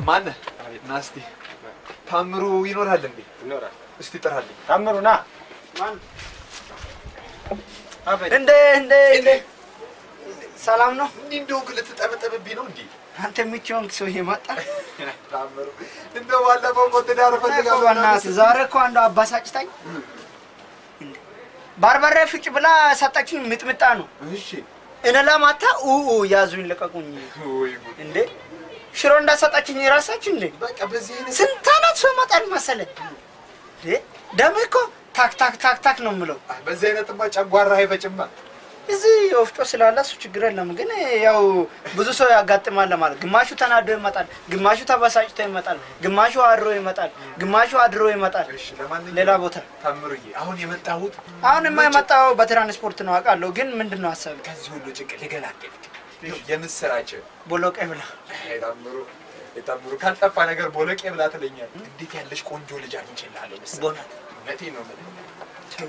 ማን ናስቲ ታምሩ ይኖራል እንዴ? ይኖራል። እስቲ ጥራልኝ። ታምሩና ማን እንደ ሰላም ነው? እንደው ልትጠበጠብብኝ ነው እንዴ? አንተ ምቾንክ ሰው ይመጣ ታምሩ እንደው ባለፈው እኮ ትዳር ፈልጋለሁ በእናትህ ዛሬ እኮ አንዱ አባሳጭታኝ ባርበሬ ፍጭ ብላ ሰጣችኝ ምጥምጣ ነው። እሺ እኔ ለማታ ያዙኝ ለቀቁኝ እንዴ ሽሮ እንዳሰጣችኝ ይራሳችሁ እንዴ? በቃ በዚህ አይነት ስንት አመት ሰው መጣል መሰለህ እንዴ? ደም እኮ ታክ ታክ ታክ ታክ ነው የምለው። በዚህ አይነትማ ጨጓራ አይፈጭማ። እዚህ ወፍጮ ስላለ እሱ ችግር የለም። ግን ያው ብዙ ሰው ያጋጥማል ማለት ግማሹ ተናዶ ይመጣል፣ ግማሹ ተበሳጭቶ ይመጣል፣ ግማሹ አድሮ ይመጣል፣ ግማሹ አድሮ ይመጣል። እሺ ለማንኛውም ሌላ ቦታ ታምሩዬ አሁን የመጣው በትራንስፖርት ነው አውቃለሁ። ግን ምንድነው ሐሳብ ከዚህ ሁሉ ጭንቅ ልገላገልክ የምስራች ቦሎቄ ብላ ታምሩ ካልጠፋ ነገር ቦሎቄ ብላ ትለኛል። እንዴት ያለሽ ቆንጆ ልጅ አግኝቼልሃለሁ መሰለኝ። ቦናት ነቴ ነው ማለት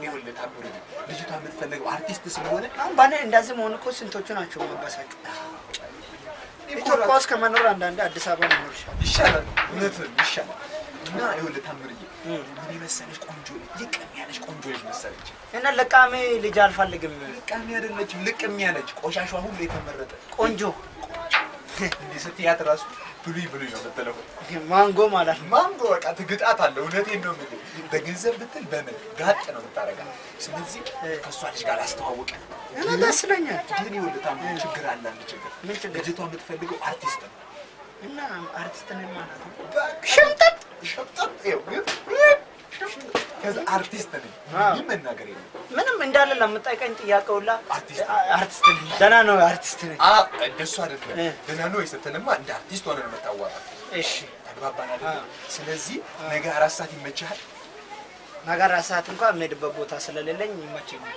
ይሁን ታምሩ ልጅቷ የምትፈልገው አርቲስት ስለሆነ ባኔ እንደዚህ መሆን እኮ ስንቶቹ ናቸው ማባሳቸው። ኢትዮጵያ ውስጥ ከመኖር አንዳንዴ አዲስ አበባ መኖር ይሻላል። እውነትም ይሻላል። እና ይሁን ታምሩዬ ምን መሰለሽ ቆንጆ ልቅም ያለሽ ቆንጆ ልጅ መሰለች። እና ለቃሚ ልጅ አልፈልግም። ለቃሚ አይደለችም ልቅም ያለች ቆሻሻዋ ሁሉ የተመረጠ ቆንጆ እንዴ ስትያት ራሱ ብሉይ ነው የምትለው። ማንጎ ማለት ነው። ማንጎ በቃ ትግጣታለህ። እውነቴን ነው የምልህ። በገንዘብ ብትል በምን ጋጥ ነው የምታረጋት። ስለዚህ ከሷ ልጅ ጋር አስተዋውቀ እና ደስ ይለኛል። ግን ይኸውልህ ታምሩ ችግር አለ። አንድ ችግር ምን ችግር? ልጅቷ የምትፈልገው አርቲስት ነው። እና አርቲስት ነኝ ማለት ነው። ሸምጠጥ ከዛ አርቲስት ነኝ ምን መናገር የለም። ምንም እንዳለ ለምጠይቀኝ ጥያቄውላ አርቲስት ነኝ ደህና ነው አርቲስት ነኝ። እንደሱ አይደለም ደህና ነው ስትልማ እንደ አርቲስት ሆነ ነው የምታዋራው። እሺ ተግባባን አይደል? ስለዚህ ነገ 4 ሰዓት ይመችሃል? ነገ 4 ሰዓት እንኳን የምሄድበት ቦታ ስለሌለኝ ይመቸኛል።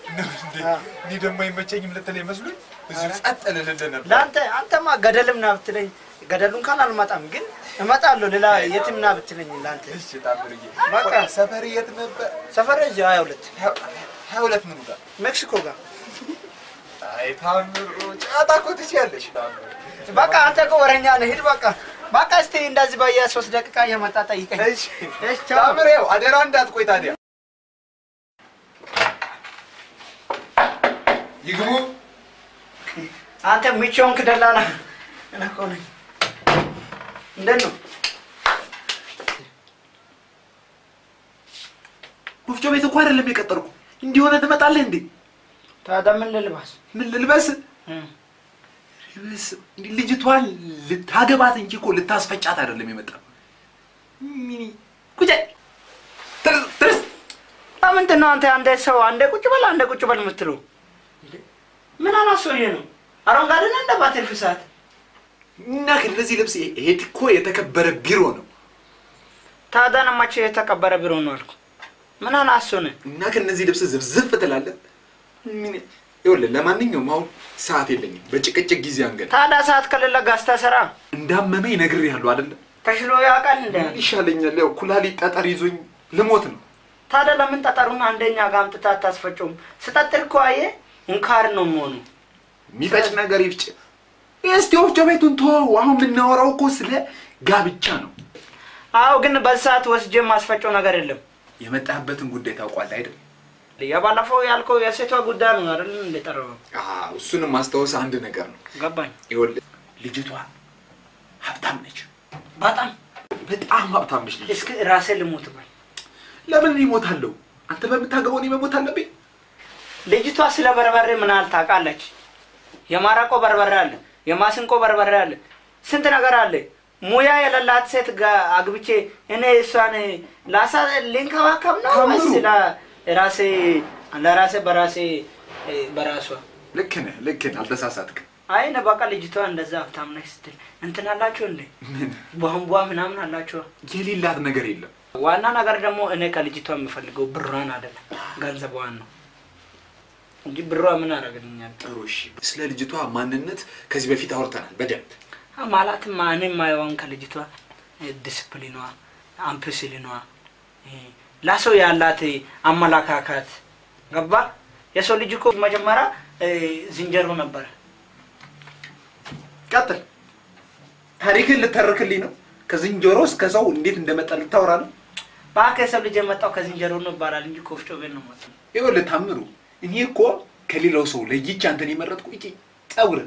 እኔ ደግሞ አይመቸኝም ልትለኝ መስሎኝ እዚሁ ጸጥ ልልልህ ነበር። አንተማ ገደልም ና ብትለኝ ገደሉን ካል አልመጣም፣ ግን እመጣለሁ። ሌላ የትም ና ብትለኝ ላንተ እሺ ታምሩዬ በቃ ሰፈር የት ነበር? ሰፈር እዚህ 22 ምኑ ጋር? ሜክሲኮ ጋር። አይ ታምሩ ጫታ እኮ ትችያለሽ ታምሩ። በቃ አንተ እኮ ወረኛ ነህ። ሂድ በቃ እስቲ እንደዚህ በየ3 ደቂቃ እየመጣ ጠይቀኝ። እሺ ታምሩ ያው አደራ እንዳትቆይ ታዲያ። ይግቡ። አንተ ምቾንክ ደላላ እኮ ነኝ። እንደት ነው? ወፍጮ ቤት እኮ አይደለም የቀጠርኩ። እንዲሆነ ትመጣለህ እንዴ? ታዲያ ምን ልልበስ? እንዴ ልጅቷን ልታገባት እንጂ እኮ ልታስፈጫት አይደለም የመጣው። ሚኒ ቁጭ ትርስ ምንድን ነው አንተ አንዴ ሰው አንዴ ቁጭ በል የምትለው? ምን አላሰውዬ ነው? አረንጓዴ ነው እንደ ባትል ፍሳት እና ከዚህ ልብስ ይሄ እኮ የተከበረ ቢሮ ነው። ታዲያ ነማች የተከበረ ቢሮ ነው አልኩ። ምን አላሰውነ እና ከነዚህ ልብስ ዝፍዝፍ ትላለህ? ምን ይኸውልህ ለማንኛውም አሁን ሰዓት የለኝም። በጭቅጭቅ ጊዜ አንገል ታዲያ ሰዓት ከሌለ ጋስታ ሰራ እንዳመመኝ ነግሬሃለሁ አይደል? ተሽሎ ያውቃል እንደ ይሻለኛል። ያው ኩላሊት ጠጠር ይዞኝ ልሞት ነው። ታዲያ ለምን ጠጠሩን አንደኛ ጋር አምጥታ አታስፈጨውም? ስጠጥር እኮ አየህ እንካር ነው የምሆነው። የሚፈጭ ነገር ይፍጭ። እስቲ ወፍጮ ቤቱን ተወው። አሁን የምናወራው እኮ ስለ ጋብቻ ነው። አዎ ግን በሰዓት ወስጄ ማስፈጨው ነገር የለም። የመጣህበትን ጉዳይ ታውቃለህ አይደል? ያባላፈው ያልከው የሴቷ ጉዳይ ነው አይደል? እንደጠራው እሱንም ማስተዋወስ አንድ ነገር ነው። ገባኝ። ይኸውልህ ልጅቷ ሀብታም ነች። በጣም ሀብታም ነች። እስኪ ራሴ ልሞት በል። ለምን እሞታለሁ? አንተ በምታገባው እኔ መሞት አለብኝ? ልጅቷ ስለ በርበሬ ምን ታውቃለች? የማራቆ በርበሬ አለ፣ የማስንቆ በርበሬ አለ፣ ስንት ነገር አለ። ሙያ የሌላት ሴት ጋር አግብቼ እኔ እሷን ላሳ ልንከባከብ ነው ወይስ ለራሴ በራሷ? ልክ ነህ አልተሳሳትክም። አይ ነው በቃ ልጅቷ እንደዛ ሀብታም ነች ስትል እንትን አላችሁ እንዴ? ቧንቧ ምናምን አላችሁ? የሌላት ነገር የለም። ዋና ነገር ደግሞ እኔ ከልጅቷ የምፈልገው ብሯን አይደለም ገንዘቧን ነው እንጂ ብሯ ምን አደረግልኛል? ጥሩ እሺ። ስለ ልጅቷ ማንነት ከዚህ በፊት አውርተናል በደንብ። ማለትም እኔም ማየውን ከልጅቷ ዲስፕሊኗ፣ አምፕሲሊኗ፣ ለሰው ያላት አመለካከት ገባ። የሰው ልጅ እኮ መጀመሪያ ዝንጀሮ ነበር። ቀጥል። ታሪክን ልተርክልኝ ነው? ከዝንጀሮ እስከ ሰው እንዴት እንደመጣ ልታወራ ነው? ባከሰብ ልጅ የመጣው ከዝንጀሮ ነው ይባላል እንጂ ኮፍጮ ቤት ነው ማለት ነው። ይኸውልህ ታምሩ እኔ እኮ ከሌላው ሰው ለይቼ አንተን የመረጥኩ እጪ ጸጉር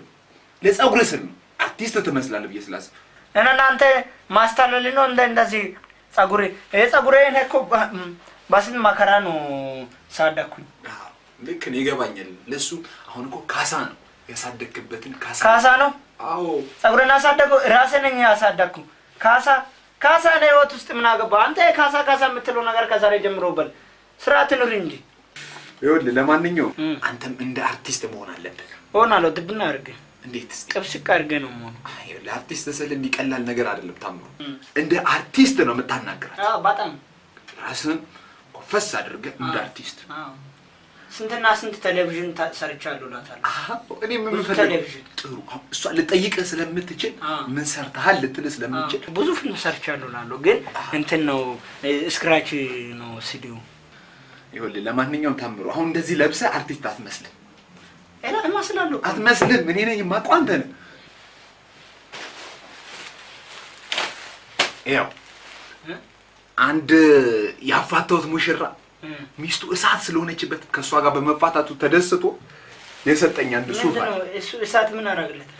ለጸጉር ስል ነው አርቲስት ትመስላለህ ብዬ ስላሰብኩ እናንተ ማስተላለል ነው እንደዚህ ጸጉሬ ጸጉሬ እኮ ባስም ማከራ ነው ሳዳኩኝ። ልክ ነው ይገባኛል። ለሱ አሁን እኮ ካሳ ነው ያሳደክበትን ካሳ ነው። አዎ ጸጉሬን አሳደኩ ራሴ ነኝ ያሳደኩ ካሳ ነው ህይወት ውስጥ ምን አገባ አንተ ካሳ የምትለው ነገር ከዛሬ ጀምሮ በል ስርዓት ኑር እንጂ። ይኸውልህ ለማንኛውም አንተም እንደ አርቲስት መሆን አለብህ። ሆናለሁ ድብና አድርገ እንዴት ጥብስቅ አድርገ ነው መሆን። ይኸውልህ አርቲስት ስል እንዲቀላል ነገር አይደለም ታምሩ። እንደ አርቲስት ነው የምታናግራት። በጣም ራስን ኮፈስ አድርገህ እንደ አርቲስት ስንትና ስንት ቴሌቪዥን ሰርቻለሁ ላታል። እኔ ምን ፈልገው ጥሩ እሷ ልጠይቅህ ስለምትችል ምን ሰርተሃል ልትልህ ስለምትችል ብዙ ፊልም ሰርቻለሁ ላለው ግን እንትን ነው ስክራች ነው ሲዲው። ይኸውልህ ለማንኛውም ታምሩ አሁን እንደዚህ ለብሰህ አርቲስት አትመስልም። እመስላለሁ አትመስልም። እኔ ነኝ የማውቀው አንተ ነህ። ይኸው አንድ ያፋታሁት ሙሽራ ሚስቱ እሳት ስለሆነችበት ከሷ ጋር በመፋታቱ ተደስቶ የሰጠኝ አንድ ሱፍ አለ። እሱ እሳት ምን አደረገለት?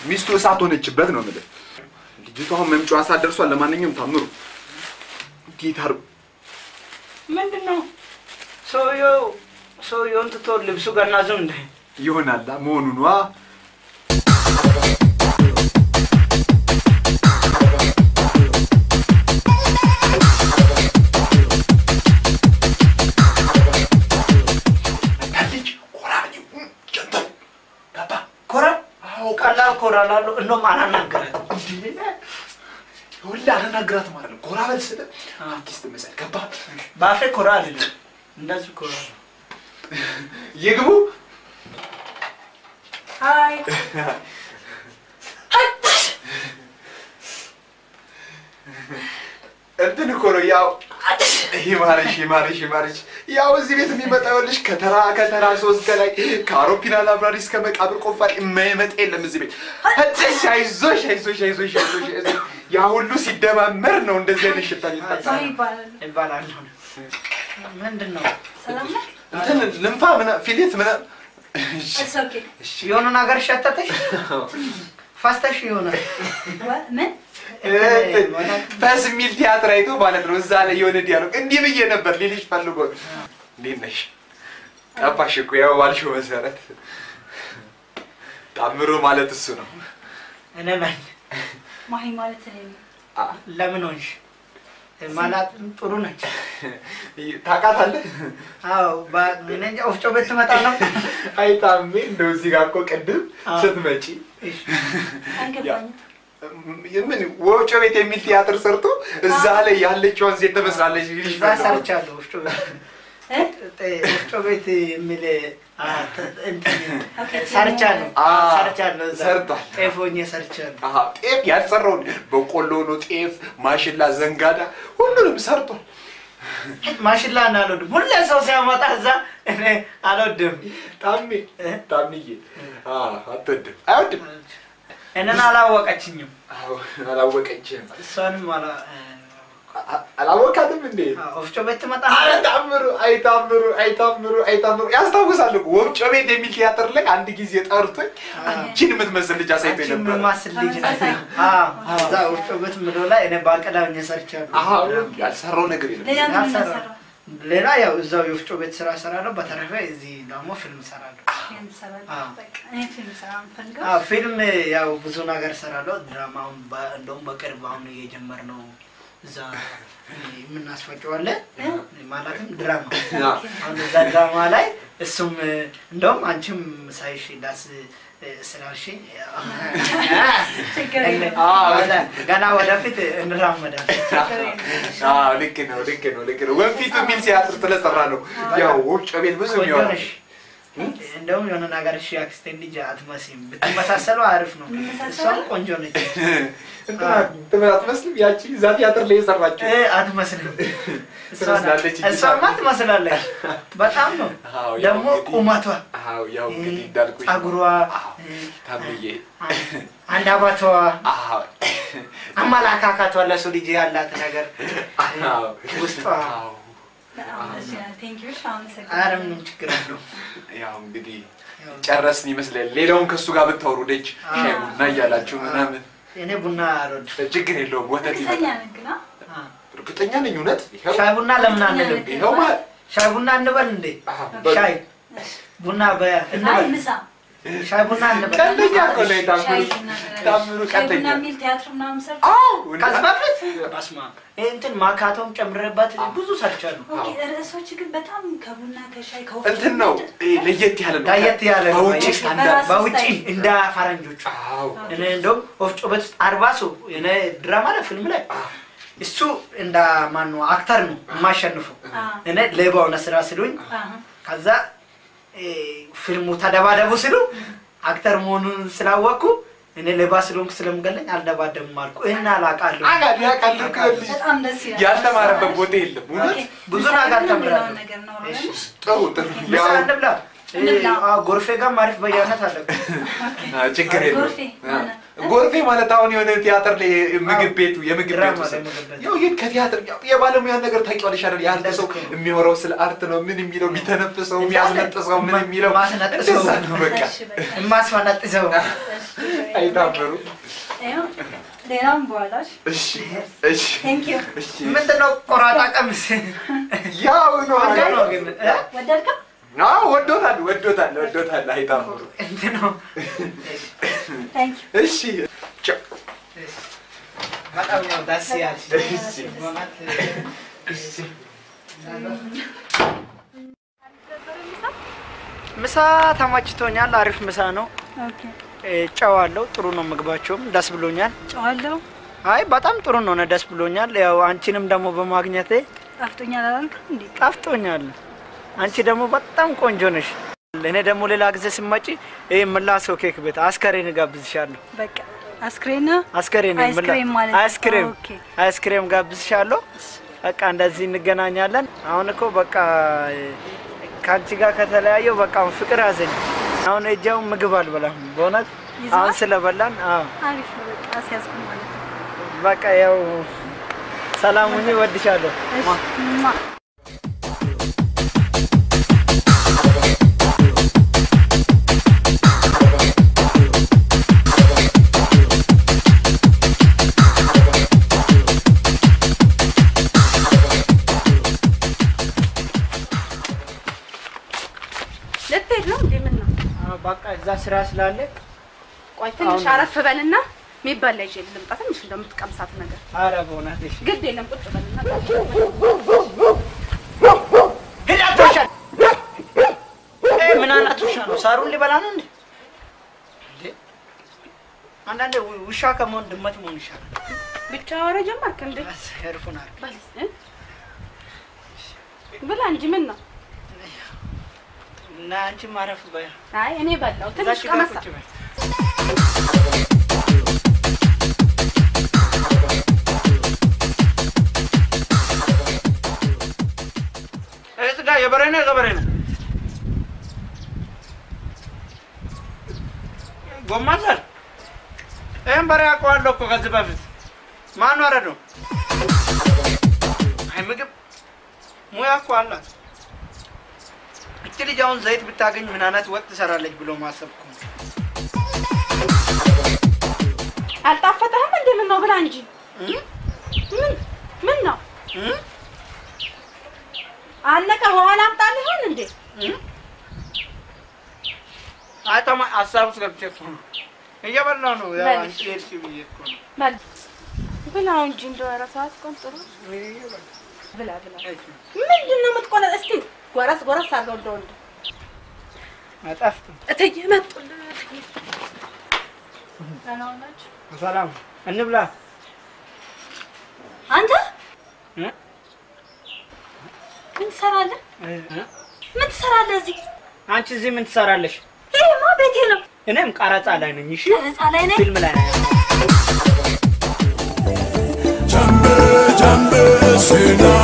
ሚስቱ እሳት ሆነችበት ነው ማለት። ልጅቷ አሁን መምጫዋ ሰዓት ደርሷል። ለማንኛውም ታምሩ ጊታር ምንድነው? ሰውየውን ትቶ ልብሱ ጋር ናዘው እንደ ይሆናል መሆኑ ነው። ኮራላሉ እንደውም አላናገራትም ሁላ አላናገራትም ማለት ነው። ኮራ በል ስለ አርቲስት መሰል ገባ ባፌ ኮራ አይደለም እንደዚህ ኮራ ይግቡ። ሃይ እንትን እኮ ነው ያው ይማርሽ ያው እዚህ ቤት የሚመጣው ልጅ ከተራ ሶስት ከላይ ከአውሮፕላን አብራሪ እስከ መቃብር ቆፋሪ የማይመጣ የለም እዚህ ቤት። አይዞሽ ያ ሁሉ ሲደማመር ነው እንደዚህ አይነት ሽታ ይጣጣል ይባላል። ምንድነው? ሰላም ነው? እንትን ልንፋ ፊሊት እሺ የሆነ ነገር ሸተተሽ ፋስተሽ የሆነ ምን ፈስ ሚል ቲያትር አይቶ ማለት ነው። እዛ ላይ የሆነ ዲያሎግ እንዲህ ብዬ ነበር ሊልሽ ፈልጎ እንዴት ነሽ ጠፋሽ እኮ ያው ባልሽው መሰረት ታምሩ ማለት እሱ ነው። እኔ ነኝ ማሂ ማለት እኔ ነኝ። ለምን ሆንሽ ማለት ጥሩ ነች ታውቃታለህ? አዎ ባንኛ ወፍጮ ቤት ትመጣ ነው። አይታም እንደው እዚህ ጋር እኮ ቅድም ስትመጪ አይገባኝም። ምን ወፍጮ ቤት የሚል ቲያትር ሰርቶ እዛ ላይ ያለችውን ሴት ተመስላለች ይልሽ ሰርቻለሁ። ወፍጮ ቤት የሚል ሰርቻለሁ ሰርቷል። ጤፎኝ ሰርቻለሁ። ጤፍ ያልሰራውን በቆሎ ነው ጤፍ ማሽላ ዘንጋዳ ሁሉንም ሰርቷል። ማሽላ እና አልወድም ሁሌ ሰው ሲያመጣ እዛ እኔ አልወድም። ታምዬ አትወድም አይወድም እኔን አላወቀችኝም። አላወቀችም እሷንም አላወቃትም እንዴ? ወፍጮ ቤት ትመጣ አይታምሩ ያስታውሳል እኮ ወፍጮ ቤት የሚል ቲያትር ላይ አንድ ጊዜ ጠርቶኝ አንቺን የምትመስል ልጅ አሳይቶኝ ነበር። የምትመስል ልጅ እዛ ወፍጮ ቤት ምለው ላይ እኔ ባቀላኝ ሰርቻለሁ። ያልሰራው ነገር የለም። ሌላ ያው እዛው የወፍጮ ቤት ስራ እሰራለሁ። በተረፈ እዚህ ደግሞ ፊልም እሰራለሁ። ፊልም ያው ብዙ ነገር እሰራለሁ። ድራማውን እንደውም በቅርብ አሁን እየጀመርነው እዛ የምናስፈጨዋለን ማለትም ድራማ አሁን እዛ ድራማ ላይ እሱም እንደውም አንቺም ሳይሽ ዳስ ስላልሽኝ ገና ወደፊት እንራመዳለን። ልክ ነው። ወንፊቱ የሚል ሲያጥር ስለሰራ ነው ያው ወፍጮ ቤት ብዙ የሚሆነው እንደውም የሆነ ነገር እሺ አክስቴ ልጅ አትመስይም ብትመሳሰሉ አሪፍ ነው። እሷም ቆንጆ ነች። እንትና አትመስልም? ያቺ እዛ ቲያትር ላይ የሰራችው አትመስልም? እሷማ ትመስላለች በጣም ነው ደግሞ ቁመቷ ያው እንግዲህ እንዳልኩሽ ፀጉሯ ታምዬ አንድ አባቷ አማላካካቷ ለሰው ልጅ ያላት ነገር ውስጥ ቴንክ ዩ ሻውን ሰከ አረም ችግር አለው ያው እንግዲህ ጨረስን ይመስላል ሌላውን ከሱ ጋር ብታወሩ ደጅ ሻይ ቡና እያላችሁ ምናምን እኔ ቡና አሮድ ችግር የለውም ወተት ይመጣ እርግጠኛ ነኝ እውነት ሻይ ቡና ለምን አንልም ይሄው ማለት ሻይ ቡና እንበል እንዴ ሻይ ቡና እንበል ምሳ ሻይ ቡና እንበል ቀለኛ ቆለይ ታምሩ ቀለኛ ሚል ቲያትር ምናምን ሰርቶ አዎ ካስባፈት ባስማ እንትን ማካቶም ጨምረባት ብዙ ሰርቻለሁ ኦኬ ርዕሶች ግን በጣም ከቡና ከሻይ ከወፍጮ እንትን ነው ለየት ያለ ነው ለየት ያለ ነው በውጪ ስታንዳርድ በውጪ እንደ ፈረንጆቹ አዎ እኔ እንደውም ወፍጮ ቤት 40 ሰው እኔ ድራማ ላይ ፊልም ላይ እሱ እንደ ማን ነው አክተር ነው የማሸንፈው እኔ ሌባው ነስራ ስሉኝ ከዛ ፊልሙ ተደባደቡ ሲሉ አክተር መሆኑን ስላወቁ እኔ ሌባ ስለሆንኩ ስለምገለኝ አልደባደብም አልኩ እና አላቃለሁ አጋዲ ያቃልኩ በጣም ደስ ይላል ያልተማረበት ቦታ የለም እውነት ብዙ ነገር ተምራለሁ ነገር ነው አይደል ጥሩ ምሳ እንብላ ጎርፌ ጋር ማሪፍ በያነት አለ ችግር የለም ጎርፌ ማለት አሁን የሆነ ቲያትር ላይ ምግብ ቤቱ የምግብ ቤቱ ያው ይሄ ከቲያትር የባለሙያ ነገር ታውቂዋለሽ አይደል ያንተ ሰው የሚወራው ስለ አርት ነው ምን የሚለው የሚተነፍሰው የሚያስነጥሰው ምን የሚለው ማስነጥሰው ነው በቃ ማስፈነጥሰው አይታበሩ ሌላም በኋላሽ እሺ ቴንክ ዩ ምንድነው ቆራጣ ቀምስ ያው ነው ግን ወደድከ ወዶታል አይታበሩ እንትነው ቴንክ ዩ እሺ በጣም ነው ደስ ያለሽ ምሳ ተመችቶኛል አሪፍ ምሳ ነው ኦኬ ጨዋለው ጥሩ ነው ምግባቸውም ደስ ብሎኛል ጨዋለው አይ በጣም ጥሩ ነው ደስ ብሎኛል ያው አንቺንም ደግሞ በማግኘቴ ጣፍጦኛል አላልክም እንዴ ጣፍጦኛል አንቺ ደግሞ በጣም ቆንጆ ነሽ እኔ ደግሞ ሌላ ጊዜ ስመጪ ይሄ ምላሶ ኬክ ቤት አስከሬን ጋብዝሻለሁ በቃ አስክሬን አይስክሬም ጋብዝሻለሁ በቃ እንደዚህ እንገናኛለን አሁን እኮ በቃ ካንቺ ጋር ከተለያየው በቃ ፍቅር ያዘኝ አሁን እጃው ምግብ አልበላም በእውነት አሁን ስለበላን አሪፍ ነው በቃ አስያዝኩ ማለት በቃ ያው ሰላም ሁኚ ወድሻለሁ በቃ እዛ ስራ ስላለ ቆይ ትንሽ አረፍ በልና ሚባል ላይ ጀል ልምጣ ትንሽ እንደምትቀምሳት ነገር አረ ቦናት እሺ ግድ የለም ቁጭ በልና ሄዳቶሻ ምን አናቶሻ ነው ሳሩን ሊበላ ነው እንዴ አንዳንዴ ውሻ ከመሆን ድመት መሆን ይሻላል ብቻ ወረ ጀመርክ እንዴ ያርፉናል ብላ እንጂ ምን ነው እና አንቺ ማረፍ በያ አይ እኔ በላው ትንሽ ቀመሳ እዚህ ጋር የበሬ ነው ጎማዛል እም በሬ አውቀዋለሁ እኮ ከዚህ በፊት ማን ወረደው አይ ምግብ ሙያ እኮ አላት እቺ ልጅ አሁን ዘይት ብታገኝ ምን አይነት ወጥ ትሰራለች ብሎ ማሰብኩ አልጣፈጠህም እንዴ ምን ነው ብላ እንጂ ምን ነው አለቀ በኋላ አምጣልህ እንዴ አይተማ አሳብ ስለብቼ እኮ ነው እየበላሁ ነው ያው አንቺ እርሺ ብዬ እኮ ነው በል ብላው እንጂ እንደው ራሳት ቆንጥሩ ብላ ምንድነው የምትቆለ እስቲ ጎራስ አድርገው እንደወንድ አጣፍጥ እተየ መጡልህ እተየ ሰላም እንብላ አንተ ምን ትሰራለህ እዚህ አንቺ እዚህ ምን ትሰራለሽ ይሄማ ቤቴ ነው እኔም ቀረጻ ላይ ነኝ እሺ ቀረጻ ላይ ነኝ ፊልም ላይ ነኝ Jambe, jambe, sina